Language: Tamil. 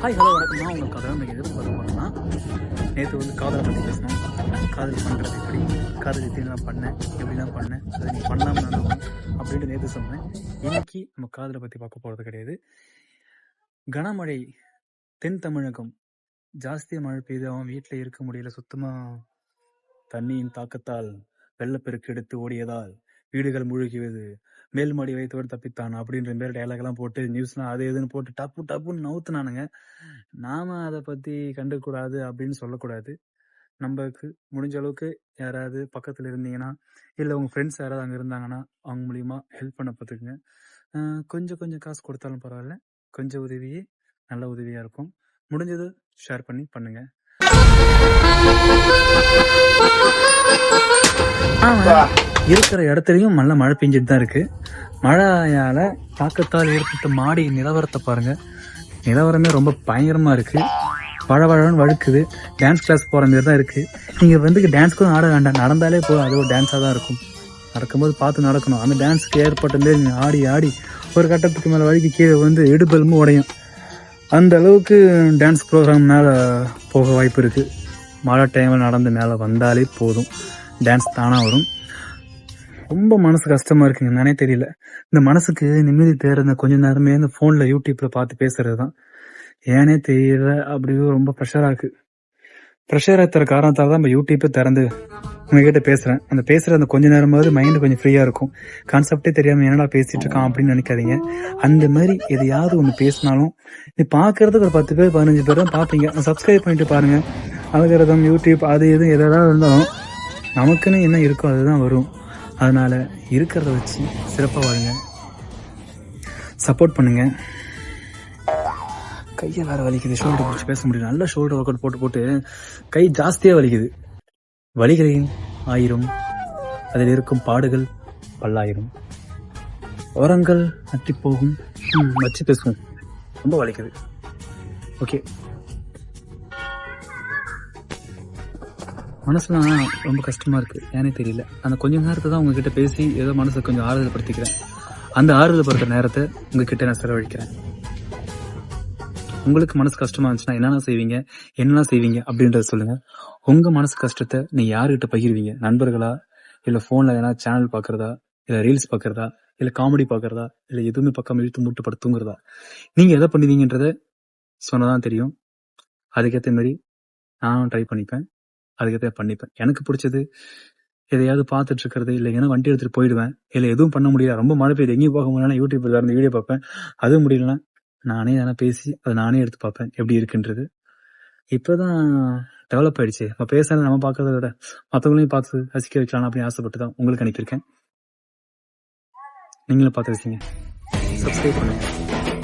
ஹாய் ஹலோ வணக்கம். நான் உங்களுக்கு கதை எது பார்க்க போகிறேன்னா, நேற்று வந்து காதலை பற்றி பேசினோம். காதல் பண்ணுறது எப்படி, காதல் எத்தனை பண்ணேன், எப்படிலாம் பண்ணேன், அதை நீ பண்ணாமல் நடக்கும் அப்படின்ட்டு நேற்று சொன்னேன். இன்னைக்கு நம்ம காதலை பற்றி பார்க்க போகிறது கிடையாது. கனமழை தென் தமிழகம் ஜாஸ்தியாக மழை பெய்யுது. அவன் வீட்டில் இருக்க முடியல. சுத்தமாக தண்ணியின் தாக்கத்தால் வெள்ளப்பெருக்கு எடுத்து ஓடியதால் வீடுகள் மூழ்கியது. மேல்மாடி வைத்தவர் தப்பித்தான் அப்படின்ற மாரி டைலாக்லாம் போட்டு நியூஸ்லாம் அது எதுன்னு போட்டு டப்புன்னு நவுத்துனானுங்க. நாம அதை பற்றி கண்டுக்கூடாது அப்படின்னு சொல்லக்கூடாது. நம்மளுக்கு முடிஞ்ச அளவுக்கு யாராவது பக்கத்தில் இருந்தீங்கன்னா, இல்லை உங்கள் ஃப்ரெண்ட்ஸ் யாராவது அங்கே இருந்தாங்கன்னா அவங்க மூலியமா ஹெல்ப் பண்ண பார்த்துக்குங்க. கொஞ்சம் காசு கொடுத்தாலும் பரவாயில்ல. கொஞ்சம் உதவியே நல்ல உதவியாக இருக்கும். முடிஞ்சது ஷேர் பண்ணி பண்ணுங்க. இருக்கிற இடத்துலையும் நல்ல மழை பெஞ்சிட்டு தான் இருக்கு. மழையால தாக்கத்தால் ஏற்பட்ட மாடி நிலவரத்தை பாருங்க. நிலவரமே ரொம்ப பயங்கரமா இருக்கு. வழவழன்னு வழுக்குது. டான்ஸ் கிளாஸ் போற மாதிரி தான் இருக்கு. நீங்க வந்து டான்ஸ்க்கும் ஆட வேண்டாம், நடந்தாலே போதும். அது ஒரு டான்ஸா தான் இருக்கும். நடக்கும்போது பார்த்து நடக்கணும். அந்த டான்ஸுக்கு ஏற்பட்ட மாரி ஆடி ஒரு கட்டத்துக்கு மேல வழிக்கு கீழே வந்து இடுபெலும்பு உடையும். அந்த அளவுக்கு டான்ஸ் ப்ரோக்ராம் மேல போக வாய்ப்பு இருக்கு. மழை டைமில் நடந்து மேலே வந்தாலே போதும், டான்ஸ் தானாக வரும். ரொம்ப மனசு கஷ்டமாக இருக்குங்க. நானே தெரியல. இந்த மனசுக்கு நிம்மதி தேர்ந்த கொஞ்ச நேரமே இந்த ஃபோனில் யூடியூப்பில் பார்த்து பேசுறது தான். ஏனே தெரியல. அப்படியே ரொம்ப ப்ரெஷராக இருக்குது. ப்ரெஷர் ஏற்றுற காரணத்தால் தான் நம்ம யூடியூப்பை திறந்து உங்ககிட்ட பேசுகிறேன். அந்த பேசுகிற அந்த கொஞ்ச நேரமாவது மைண்டு கொஞ்சம் ஃப்ரீயாக இருக்கும். கான்செப்டே தெரியாமல் என்னடா பேசிகிட்டு இருக்கான் அப்படின்னு நினைக்காதீங்க. அந்த மாதிரி எதையாவது ஒன்று பேசினாலும் நீ பார்க்கறதுக்கு ஒரு 10 பேர் 15 பேர் தான் பார்ப்பீங்க. சப்ஸ்கிரைப் பண்ணிட்டு பாருங்கள். அல்காரிதம் யூடியூப் அது எதுவும் எதாவது இருந்தாலும் நமக்குன்னு என்ன இருக்கோ அதுதான் வரும். அதனால் இருக்கிறத வச்சு சிறப்பாக வாழுங்க, சப்போர்ட் பண்ணுங்க. கையை வேறு வலிக்குது. ஷோல்டர் பிடிச்சி பேச முடியல. நல்லா ஷோல்டர் ஒர்க் அவுட் போட்டு கை ஜாஸ்தியாக வலிக்குது. வலிகளின் 1000, அதில் இருக்கும் பாடுகள் 10,000. ஓரங்கள் நட்டி போகும். வச்சு பேசுவோம். ரொம்ப வலிக்குது. ஓகே. மனசுலாம் ரொம்ப கஷ்டமாக இருக்குது. ஏன்னே தெரியல. அந்த கொஞ்சம் நேரத்தை தான் உங்ககிட்ட பேசி ஏதோ மனசை கொஞ்சம் ஆறுதல் படுத்திக்கிறேன். அந்த ஆறுதல் படுத்துற நேரத்தை உங்ககிட்ட நான் செலவழிக்கிறேன். உங்களுக்கு மனசு கஷ்டமாக இருந்துச்சுன்னா என்னென்ன செய்வீங்க அப்படின்றத சொல்லுங்கள். உங்கள் மனசு கஷ்டத்தை நீங்கள் யாருக்கிட்ட பகிர்வீங்க? நண்பர்களா, இல்லை ஃபோனில் எதனா சேனல் பார்க்குறதா, இல்லை ரீல்ஸ் பார்க்குறதா, இல்லை காமெடி பார்க்குறதா, இல்லை எதுவுமே பக்கம் இழுத்து மூட்டு படுத்து தூங்குறதா? நீங்கள் எதை பண்ணுவீங்கன்றத சொன்னதான் தெரியும். அதுக்கேற்ற மாதிரி நானும் ட்ரை பண்ணிப்பேன். அதுக்கேற்ற பண்ணிப்பேன். எனக்கு பிடிச்சது எதையாவது பார்த்துட்டு இருக்கிறது, இல்லை ஏன்னா வண்டி எடுத்துகிட்டு போயிடுவேன். இல்லை எதுவும் பண்ண முடியல, ரொம்ப மழை பெய்யுது, எங்கேயும் போக முடியலன்னா யூடியூப்பில் இருந்து வீடியோ பார்ப்பேன். அதுவும் முடியலன்னா நானே எதனா பேசி அதை நானே எடுத்து பார்ப்பேன் எப்படி இருக்குன்றது. இப்போ தான் டெவலப் ஆகிடுச்சு. நம்ம பேசுறது நம்ம பார்க்கறத விட மற்றவங்களையும் பார்த்து ரசிக்க வைக்கலாம் அப்படின்னு ஆசைப்பட்டு தான் உங்களுக்கு அனுப்பியிருக்கேன். நீங்களும் பார்த்து ரசிங்க. சப்ஸ்கிரைப் பண்ணுங்கள்.